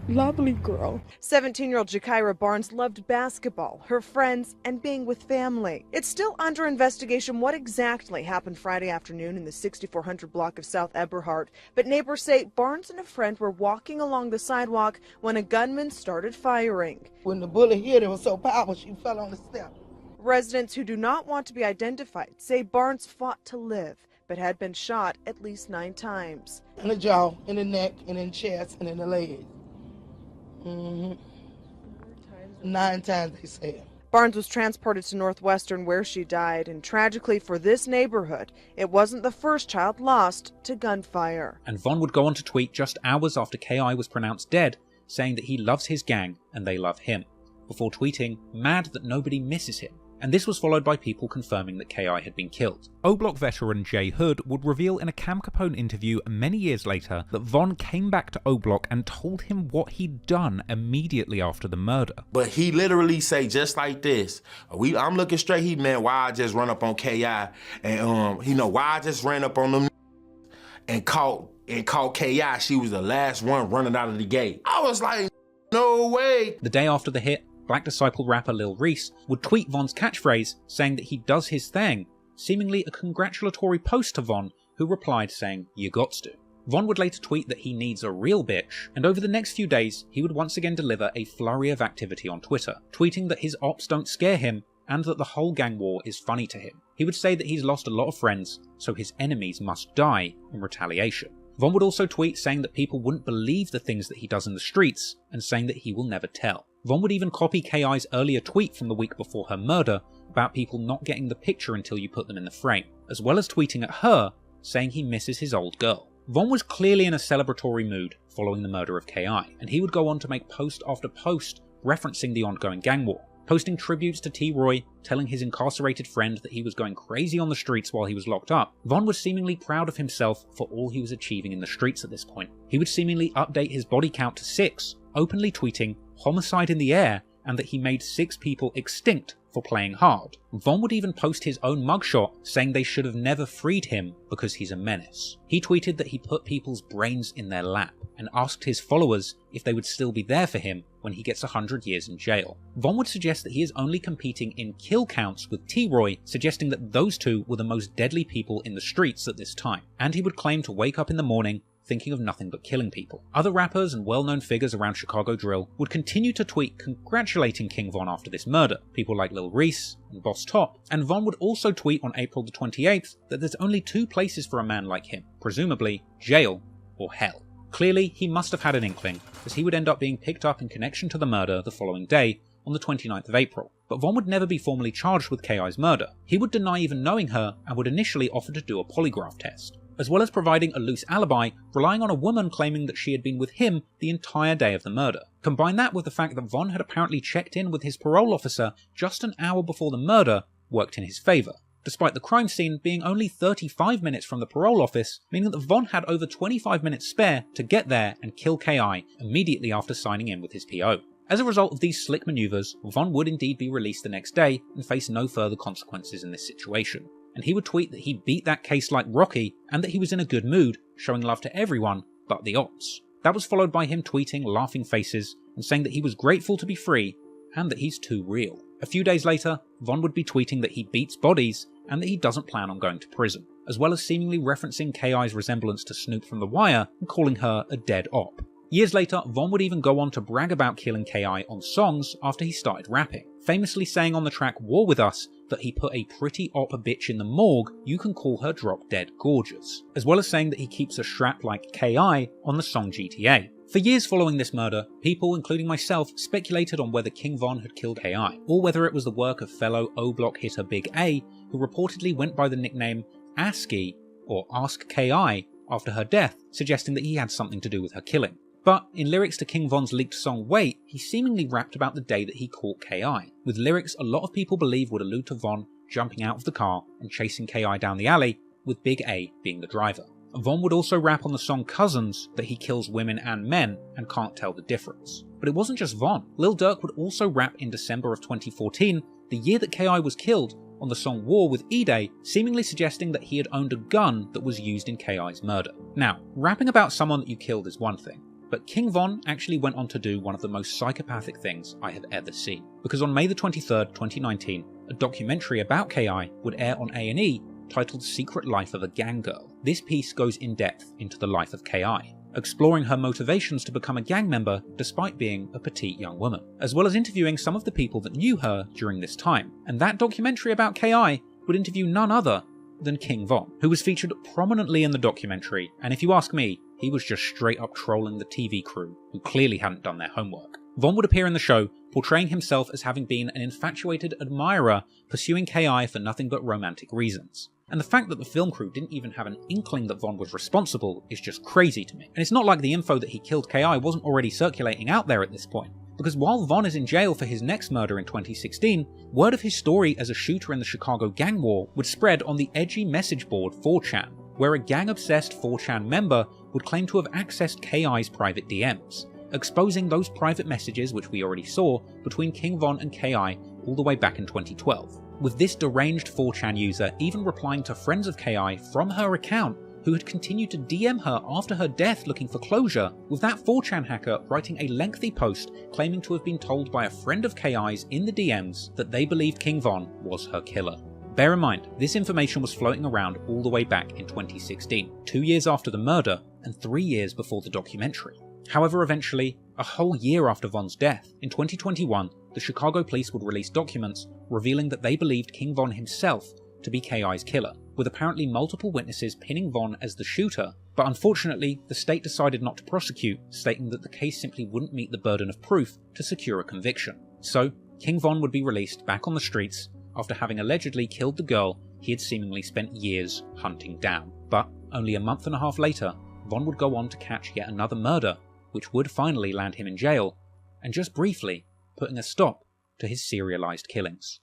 lovely girl. 17-year-old Jakira Barnes loved basketball, her friends, and being with family. It's still under investigation what exactly happened Friday afternoon in the 6400 block of South Eberhart, but neighbors say Barnes and a friend were walking along the sidewalk when a gunman started firing. When the bullet hit her, it was so powerful she fell on the step. Residents who do not want to be identified say Barnes fought to live, but had been shot at least 9 times. In the jaw, in the neck, and in the chest, and in the leg. 9 times, they said. Barnes was transported to Northwestern where she died, and tragically for this neighborhood, it wasn't the first child lost to gunfire. And Von would go on to tweet just hours after Ki was pronounced dead, saying that he loves his gang and they love him, before tweeting, "Mad that nobody misses him," and this was followed by people confirming that KI had been killed. O-Block veteran Jay Hood would reveal in a Cam Capone interview many years later that Von came back to O-Block and told him what he'd done immediately after the murder. But he literally say just like this, I'm looking straight, he meant why I just run up on KI and why I just ran up on them and caught KI. She was the last one running out of the gate. I was like, no way. The day after the hit, Black Disciple rapper Lil Reese would tweet Von's catchphrase saying that he does his thing, seemingly a congratulatory post to Von, who replied saying, "You gots to." Von would later tweet that he needs a real bitch, and over the next few days he would once again deliver a flurry of activity on Twitter, tweeting that his ops don't scare him and that the whole gang war is funny to him. He would say that he's lost a lot of friends, so his enemies must die in retaliation. Von would also tweet saying that people wouldn't believe the things that he does in the streets, and saying that he will never tell. Von would even copy KI's earlier tweet from the week before her murder about people not getting the picture until you put them in the frame, as well as tweeting at her, saying he misses his old girl. Von was clearly in a celebratory mood following the murder of KI, and he would go on to make post after post referencing the ongoing gang war, posting tributes to T-Roy, telling his incarcerated friend that he was going crazy on the streets while he was locked up. Von was seemingly proud of himself for all he was achieving in the streets at this point. He would seemingly update his body count to 6, openly tweeting "homicide in the air" and that he made 6 people extinct for playing hard. Von would even post his own mugshot saying they should have never freed him because he's a menace. He tweeted that he put people's brains in their lap and asked his followers if they would still be there for him when he gets 100 years in jail. Von would suggest that he is only competing in kill counts with T-Roy, suggesting that those two were the most deadly people in the streets at this time, and he would claim to wake up in the morning thinking of nothing but killing people. Other rappers and well-known figures around Chicago drill would continue to tweet congratulating King Von after this murder, people like Lil Reese and Boss Top, and Von would also tweet on April the 28th that there's only 2 places for a man like him, presumably jail or hell. Clearly, he must have had an inkling, as he would end up being picked up in connection to the murder the following day, on the 29th of April. But Von would never be formally charged with KI's murder. He would deny even knowing her and would initially offer to do a polygraph test, as well as providing a loose alibi, relying on a woman claiming that she had been with him the entire day of the murder. Combine that with the fact that Von had apparently checked in with his parole officer just an hour before the murder worked in his favour, despite the crime scene being only 35 minutes from the parole office, meaning that Von had over 25 minutes spare to get there and kill KI immediately after signing in with his PO. As a result of these slick manoeuvres, Von would indeed be released the next day and face no further consequences in this situation. And he would tweet that he beat that case like Rocky and that he was in a good mood, showing love to everyone but the ops. That was followed by him tweeting laughing faces and saying that he was grateful to be free and that he's too real. A few days later, Von would be tweeting that he beats bodies and that he doesn't plan on going to prison, as well as seemingly referencing KI's resemblance to Snoop from The Wire and calling her a dead op. Years later, Von would even go on to brag about killing KI on songs after he started rapping, famously saying on the track War With Us that he put a pretty op bitch in the morgue, you can call her drop dead gorgeous, as well as saying that he keeps a strap like KI on the song GTA. For years following this murder, people, including myself, speculated on whether King Von had killed KI, or whether it was the work of fellow O-Block hitter Big A, who reportedly went by the nickname ASCII, or Ask KI, after her death, suggesting that he had something to do with her killing. But in lyrics to King Von's leaked song Wait, he seemingly rapped about the day that he caught KI, with lyrics a lot of people believe would allude to Von jumping out of the car and chasing KI down the alley, with Big A being the driver. Von would also rap on the song Cousins that he kills women and men and can't tell the difference. But it wasn't just Von. Lil Durk would also rap in December of 2014, the year that KI was killed, on the song War with E-Day, seemingly suggesting that he had owned a gun that was used in KI's murder. Now, rapping about someone that you killed is one thing, but King Von actually went on to do one of the most psychopathic things I have ever seen. Because on May the 23rd, 2019, a documentary about KI would air on A&E titled Secret Life of a Gang Girl. This piece goes in depth into the life of KI, exploring her motivations to become a gang member despite being a petite young woman, as well as interviewing some of the people that knew her during this time. And that documentary about KI would interview none other than King Von, who was featured prominently in the documentary, and if you ask me, he was just straight up trolling the TV crew, who clearly hadn't done their homework. Von would appear in the show, portraying himself as having been an infatuated admirer pursuing KI for nothing but romantic reasons. And the fact that the film crew didn't even have an inkling that Von was responsible is just crazy to me. And it's not like the info that he killed KI wasn't already circulating out there at this point. because while Von is in jail for his next murder in 2016, word of his story as a shooter in the Chicago gang war would spread on the edgy message board 4chan, where a gang-obsessed 4chan member would claim to have accessed KI's private DMs, exposing those private messages which we already saw between King Von and KI all the way back in 2012, with this deranged 4chan user even replying to friends of KI from her account who had continued to DM her after her death looking for closure, with that 4chan hacker writing a lengthy post claiming to have been told by a friend of KI's in the DMs that they believed King Von was her killer. Bear in mind, this information was floating around all the way back in 2016, 2 years after the murder and 3 years before the documentary. However, eventually, a whole year after Von's death, in 2021, the Chicago police would release documents revealing that they believed King Von himself to be KI's killer, with apparently multiple witnesses pinning Von as the shooter, but unfortunately, the state decided not to prosecute, stating that the case simply wouldn't meet the burden of proof to secure a conviction. So, King Von would be released back on the streets after having allegedly killed the girl he had seemingly spent years hunting down. But only a month and a half later, Von would go on to catch yet another murder, which would finally land him in jail, and just briefly putting a stop to his serialized killings.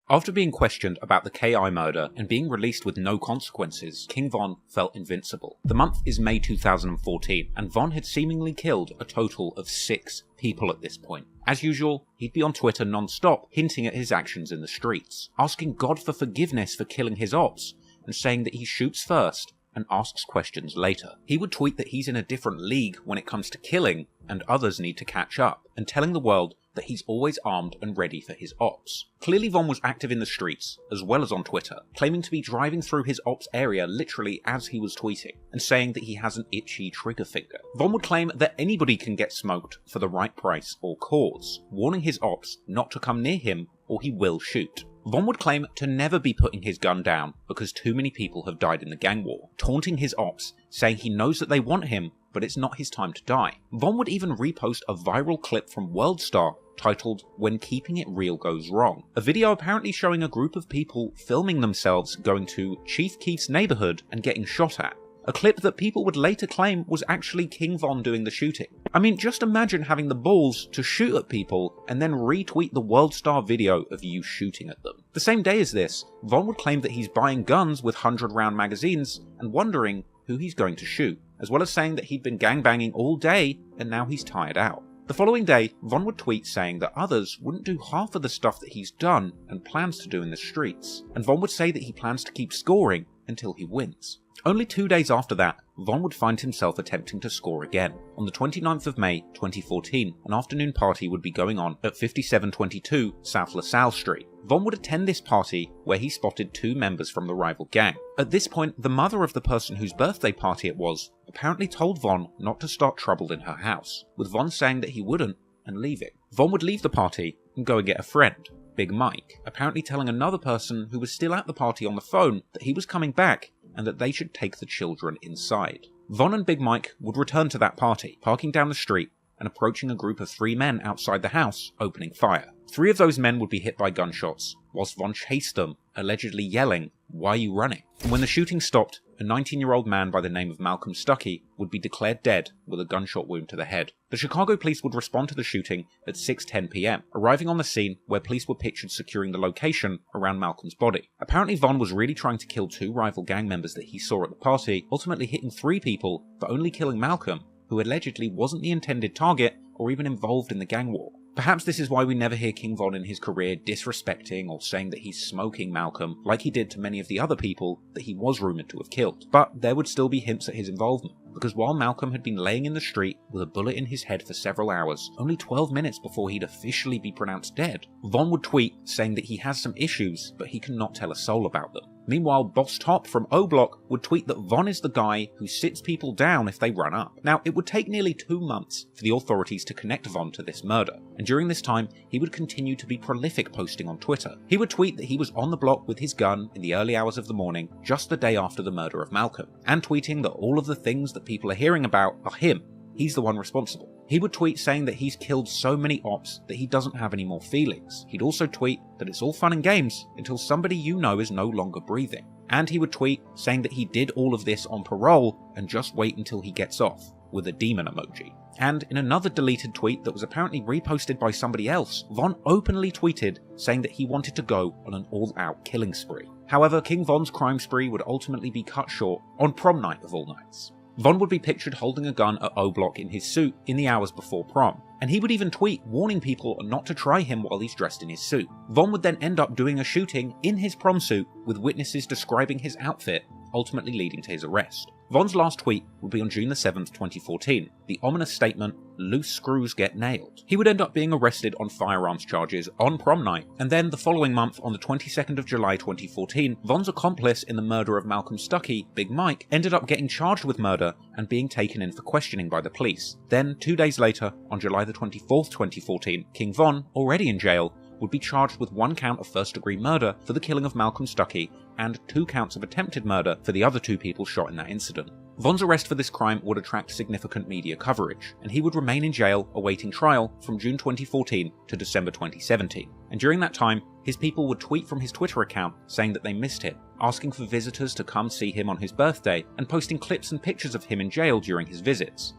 After being questioned about the KI murder and being released with no consequences, King Von felt invincible. The month is May 2014, and Von had seemingly killed a total of 6 people at this point. As usual, he'd be on Twitter non-stop, hinting at his actions in the streets, asking God for forgiveness for killing his ops, and saying that he shoots first and asks questions later. He would tweet that he's in a different league when it comes to killing, and others need to catch up, and telling the world that he's always armed and ready for his ops. Clearly Von was active in the streets, as well as on Twitter, claiming to be driving through his ops area literally as he was tweeting, and saying that he has an itchy trigger finger. Von would claim that anybody can get smoked for the right price or cause, warning his ops not to come near him or he will shoot. Von would claim to never be putting his gun down because too many people have died in the gang war, taunting his ops, saying he knows that they want him, but it's not his time to die. Von would even repost a viral clip from Worldstar titled "When Keeping It Real Goes Wrong," a video apparently showing a group of people filming themselves going to Chief Keef's neighborhood and getting shot at. A clip that people would later claim was actually King Von doing the shooting. I mean, just imagine having the balls to shoot at people and then retweet the Worldstar video of you shooting at them. The same day as this, Von would claim that he's buying guns with 100-round magazines and wondering who he's going to shoot, as well as saying that he'd been gangbanging all day and now he's tired out. The following day, Von would tweet saying that others wouldn't do half of the stuff that he's done and plans to do in the streets, and Von would say that he plans to keep scoring until he wins. Only 2 days after that, Von would find himself attempting to score again. On the 29th of May 2014, an afternoon party would be going on at 5722 South LaSalle Street. Von would attend this party where he spotted 2 members from the rival gang. At this point, the mother of the person whose birthday party it was apparently told Von not to start trouble in her house, with Von saying that he wouldn't and leaving. Von would leave the party and go and get a friend, Big Mike, apparently telling another person who was still at the party on the phone that he was coming back and that they should take the children inside. Von and Big Mike would return to that party, parking down the street and approaching a group of 3 men outside the house, opening fire. 3 of those men would be hit by gunshots, whilst Von chased them, allegedly yelling, "Why are you running?" And when the shooting stopped, a 19-year-old man by the name of Malcolm Stucky would be declared dead with a gunshot wound to the head. The Chicago police would respond to the shooting at 6:10 p.m, arriving on the scene where police were pictured securing the location around Malcolm's body. Apparently Von was really trying to kill 2 rival gang members that he saw at the party, ultimately hitting 3 people for only killing Malcolm, who allegedly wasn't the intended target or even involved in the gang war. Perhaps this is why we never hear King Von in his career disrespecting or saying that he's smoking Malcolm like he did to many of the other people that he was rumoured to have killed. But there would still be hints at his involvement, because while Malcolm had been laying in the street with a bullet in his head for several hours, only 12 minutes before he'd officially be pronounced dead, Von would tweet saying that he has some issues but he cannot tell a soul about them. Meanwhile, Boss Top from O Block would tweet that Von is the guy who sits people down if they run up. Now, it would take nearly 2 months for the authorities to connect Von to this murder, and during this time, he would continue to be prolific posting on Twitter. He would tweet that he was on the block with his gun in the early hours of the morning, just the day after the murder of Malcolm, and tweeting that all of the things that people are hearing about are him. He's the one responsible. He would tweet saying that he's killed so many ops that he doesn't have any more feelings. He'd also tweet that it's all fun and games until somebody you know is no longer breathing. And he would tweet saying that he did all of this on parole and just wait until he gets off. with a demon emoji. And in another deleted tweet that was apparently reposted by somebody else, Von openly tweeted saying that he wanted to go on an all-out killing spree. However, King Von's crime spree would ultimately be cut short on prom night of all nights. Von would be pictured holding a gun at O Block in his suit in the hours before prom, and he would even tweet warning people not to try him while he's dressed in his suit. Von would then end up doing a shooting in his prom suit with witnesses describing his outfit, ultimately leading to his arrest. Von's last tweet would be on June the 7th, 2014, the ominous statement, "Loose screws get nailed." He would end up being arrested on firearms charges on prom night, and then the following month, on the 22nd of July 2014, Von's accomplice in the murder of Malcolm Stucky, Big Mike, ended up getting charged with murder and being taken in for questioning by the police. Then, 2 days later, on July the 24th, 2014, King Von, already in jail, would be charged with 1 count of first-degree murder for the killing of Malcolm Stucky and 2 counts of attempted murder for the other 2 people shot in that incident. Von's arrest for this crime would attract significant media coverage, and he would remain in jail awaiting trial from June 2014 to December 2017. And during that time, his people would tweet from his Twitter account saying that they missed him, asking for visitors to come see him on his birthday, and posting clips and pictures of him in jail during his visits.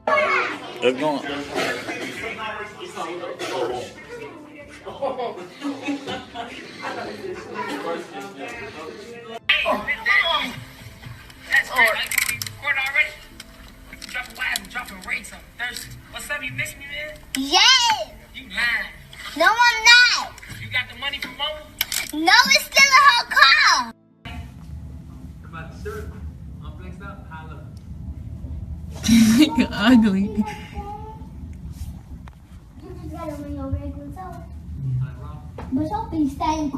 What's up, you miss me, man? Yes! You lying. No, I'm not. You got the money from Mama? No, it's still in her car. About the shirt? I'm flexed up? How look? Ugly. You just gotta bring your regular soap. But don't be stank.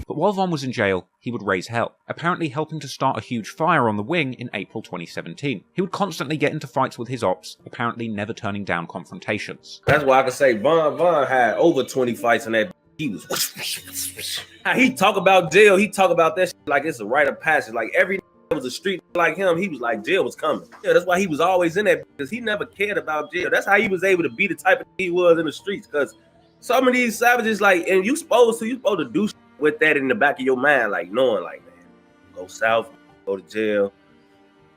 But while Von was in jail, he would raise hell, apparently helping to start a huge fire on the wing in April 2017. He would constantly get into fights with his ops, apparently never turning down confrontations. That's why I can say Von had over 20 fights in that. He was. He talk about jail. He talk about that shit like it's a rite of passage. Like every that was a street like him, he was like jail was coming. Yeah, that's why he was always in that because he never cared about jail. That's how he was able to be the type of he was in the streets. Because some of these savages, like, and you supposed to do shit with that in the back of your mind, like knowing, like, man, go south, go to jail.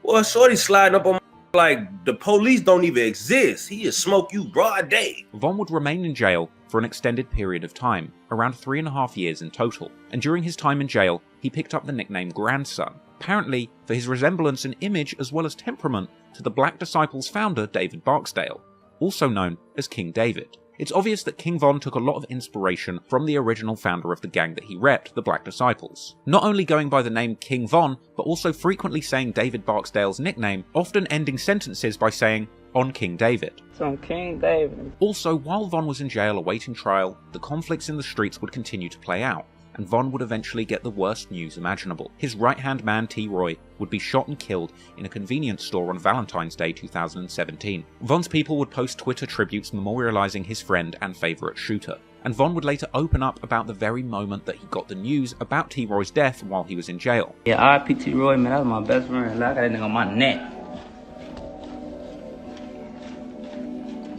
Well, shorty sliding up on like the police don't even exist. He just smoke you broad day. Von would remain in jail for an extended period of time, around 3.5 years in total, and during his time in jail, he picked up the nickname Grandson, apparently for his resemblance and image as well as temperament to the Black Disciples founder David Barksdale, also known as King David. It's obvious that King Von took a lot of inspiration from the original founder of the gang that he repped, the Black Disciples. Not only going by the name King Von, but also frequently saying David Barksdale's nickname, often ending sentences by saying, "on King David." On King David. Also, while Von was in jail awaiting trial, the conflicts in the streets would continue to play out, and Von would eventually get the worst news imaginable. His right-hand man, T. Roy, would be shot and killed in a convenience store on Valentine's Day 2017. Von's people would post Twitter tributes memorializing his friend and favorite shooter, and Von would later open up about the very moment that he got the news about T. Roy's death while he was in jail. Yeah, R.I.P. T. Roy, man, that was my best friend. I got that nigga on my neck.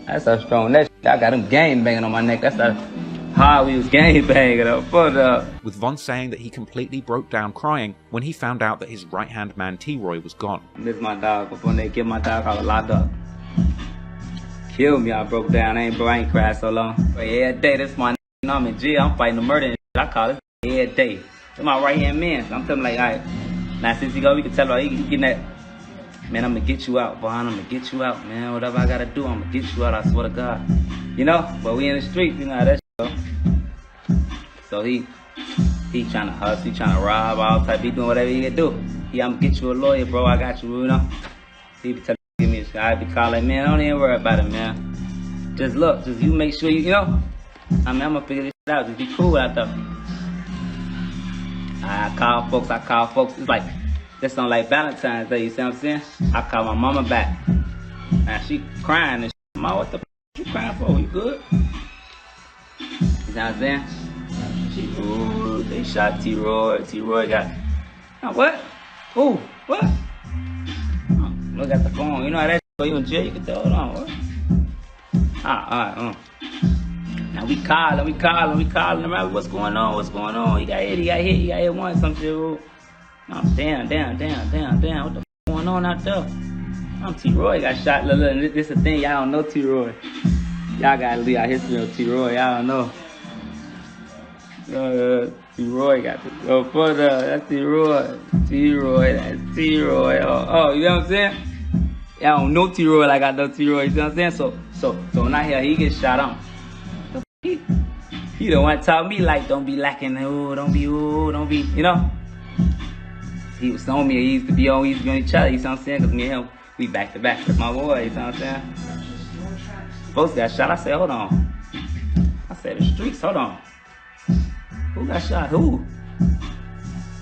That's how strong that shit. I got him gang banging on my neck. That's how we was gang banging up. With Von saying that he completely broke down crying when he found out that his right-hand man T. Roy was gone. This my dog. Before they kill my dog, I was locked up. Kill me, I broke down. I ain't cried so long. But every day, this my you know, I'm in jail. I'm fighting the murder and shit. I call it every day. It's my right-hand man. So I'm telling him like, all right, now since he go, we can tell him he getting that. Man, I'm gonna get you out, Von. I'm gonna get you out, man. Whatever I gotta do, I'm gonna get you out. I swear to God. You know, but we in the streets, you know how that shit go. So he trying to hustle, he trying to rob, all type. He doing whatever he can do. I'm gonna get you a lawyer, bro. I got you, you know. He be telling me, give me a shot. I be calling, man. Don't even worry about it, man. Just look, just you make sure you know. I mean, I'm gonna figure this shit out. Just be cool out there. I call folks. It's like. This on like Valentine's Day, you see what I'm saying? I call my mama back. And she crying and shit. Ma, what the f you crying for? You good? You know what I'm saying? She, ooh, they shot T-Roy. T-Roy got, oh, what? Ooh, what? Oh, look at the phone. You know how that shit, you in jail, you can throw it on, what? Alright. Now we calling, remember what's going on? He got hit once, some shit, ooh. Oh, damn, what the f going on out there? T-Roy got shot. Look, and this the thing, y'all don't know T-Roy. Y'all gotta leave our history of T-Roy, y'all don't know. T-Roy got the that's T-Roy. T-Roy, that's T-Roy. Oh, you know what I'm saying? Y'all don't know T-Roy like I know T-Roy, you know what I'm saying? So when I hear he gets shot on, he don't want to talk me like, don't be lacking, don't be, you know? He was on me, he used to be on each other, you know what I'm saying? Because me and him, we back to back with my boy, you know what I'm saying? Both got shot. I said, hold on. I said, the streets, hold on. Who got shot? Who?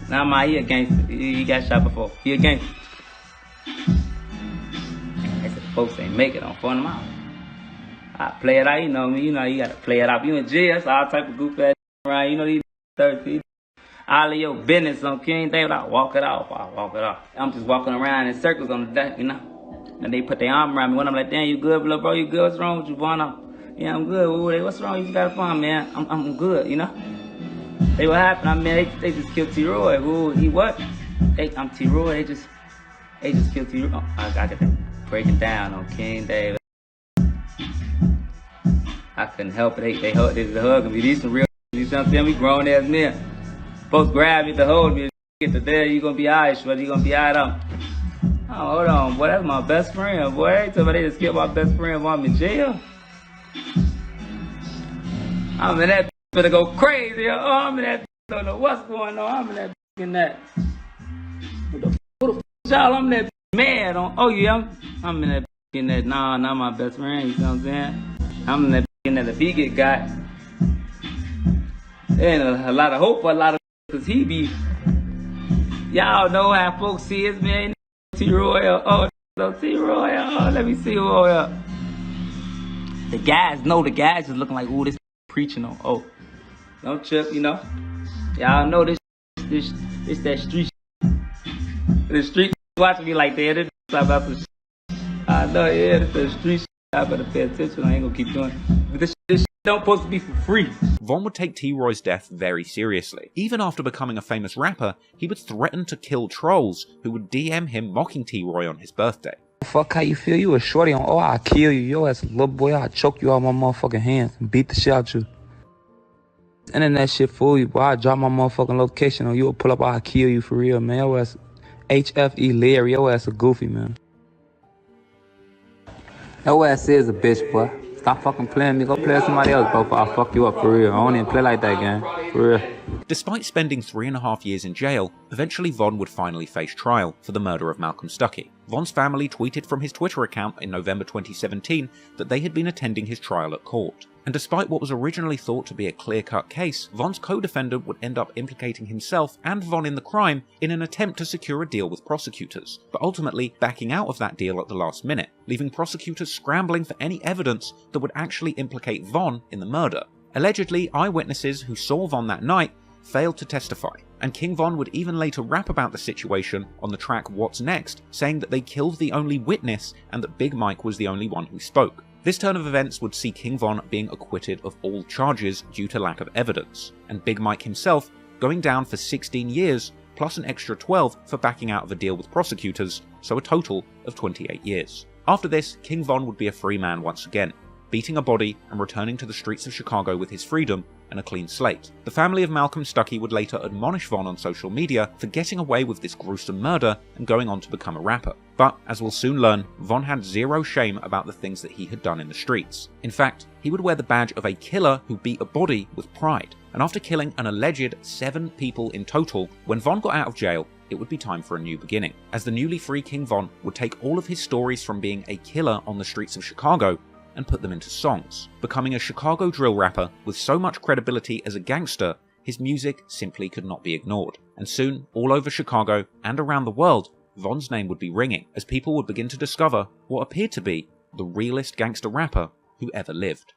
Nah, he a gangster. He got shot before. He a gangster. They said, folks ain't make it on phone them out. I play it out, you know me. You know, you gotta play it out. You in jail, that's all type of goof ass around. You know, these 30. All of your business on King David, I walk it off. I'm just walking around in circles on the deck, you know. And they put their arm around me when I'm like, damn, you good, bro? You good? What's wrong with you, Vaughn? Yeah, I'm good. What's wrong? You just got a phone, man. I'm good, you know? They what happened? I mean, they just killed T-Roy. He what? I'm T-Roy. They just killed T-Roy. Oh, I got to break it down on King David. I couldn't help it. They hugging me. These some real, you know what I'm saying? We grown ass men. Folks grab me to hold me. Get to there, you gonna be alright, shorty. You gonna be alright. Oh, hold on, boy. That's my best friend, boy. Tell me they just killed my best friend while I'm in jail. I'm in that gonna go crazy. Oh, I'm in that don't know what's going on. I'm in that in that. Who the y'all? I'm that mad on. Oh yeah, I'm in that in that. Nah, not my best friend. You know what I'm saying? I'm in that in that. If he get got, there ain't a lot of hope for a lot of. Cause he be, y'all know how folks see his man, T-Roy, T-Roy, let me see who, the guys just looking like, ooh, this preaching on, don't trip, you know, y'all know this that street, the street watching me like that, about the I know, yeah, this the street, I better pay attention, I ain't gonna keep doing it. But this don't supposed to be for free. Von would take T-Roy's death very seriously. Even after becoming a famous rapper, he would threaten to kill trolls who would DM him mocking T-Roy on his birthday. Fuck how you feel? You a shorty on, I'll kill you. Yo ass a little boy, I'll choke you out my motherfucking hands and beat the shit out you. Internet shit fool you, boy. I'll drop my motherfucking location on you, will pull up, I'll kill you for real, man. Yo ass HFE Larry, yo ass a goofy, man. Yo ass is a bitch, boy. Stop fucking playing me. Go play with somebody else, bro. I'll fuck you up for real. I don't even play like that, gang. For real. Despite spending 3.5 years in jail, eventually Von would finally face trial for the murder of Malcolm Stucky. Von's family tweeted from his Twitter account in November 2017 that they had been attending his trial at court. And despite what was originally thought to be a clear-cut case, Von's co-defendant would end up implicating himself and Von in the crime in an attempt to secure a deal with prosecutors, but ultimately backing out of that deal at the last minute, leaving prosecutors scrambling for any evidence that would actually implicate Von in the murder. Allegedly, eyewitnesses who saw Von that night failed to testify, and King Von would even later rap about the situation on the track What's Next, saying that they killed the only witness and that Big Mike was the only one who spoke. This turn of events would see King Von being acquitted of all charges due to lack of evidence, and Big Mike himself going down for 16 years, plus an extra 12 for backing out of a deal with prosecutors, so a total of 28 years. After this, King Von would be a free man once again, beating a body and returning to the streets of Chicago with his freedom and a clean slate. The family of Malcolm Stucky would later admonish Von on social media for getting away with this gruesome murder and going on to become a rapper. But, as we'll soon learn, Von had zero shame about the things that he had done in the streets. In fact, he would wear the badge of a killer who beat a body with pride. And after killing an alleged 7 people in total, when Von got out of jail, it would be time for a new beginning, as the newly free King Von would take all of his stories from being a killer on the streets of Chicago and put them into songs. Becoming a Chicago drill rapper with so much credibility as a gangster, his music simply could not be ignored. And soon, all over Chicago and around the world, Von's name would be ringing, as people would begin to discover what appeared to be the realest gangster rapper who ever lived.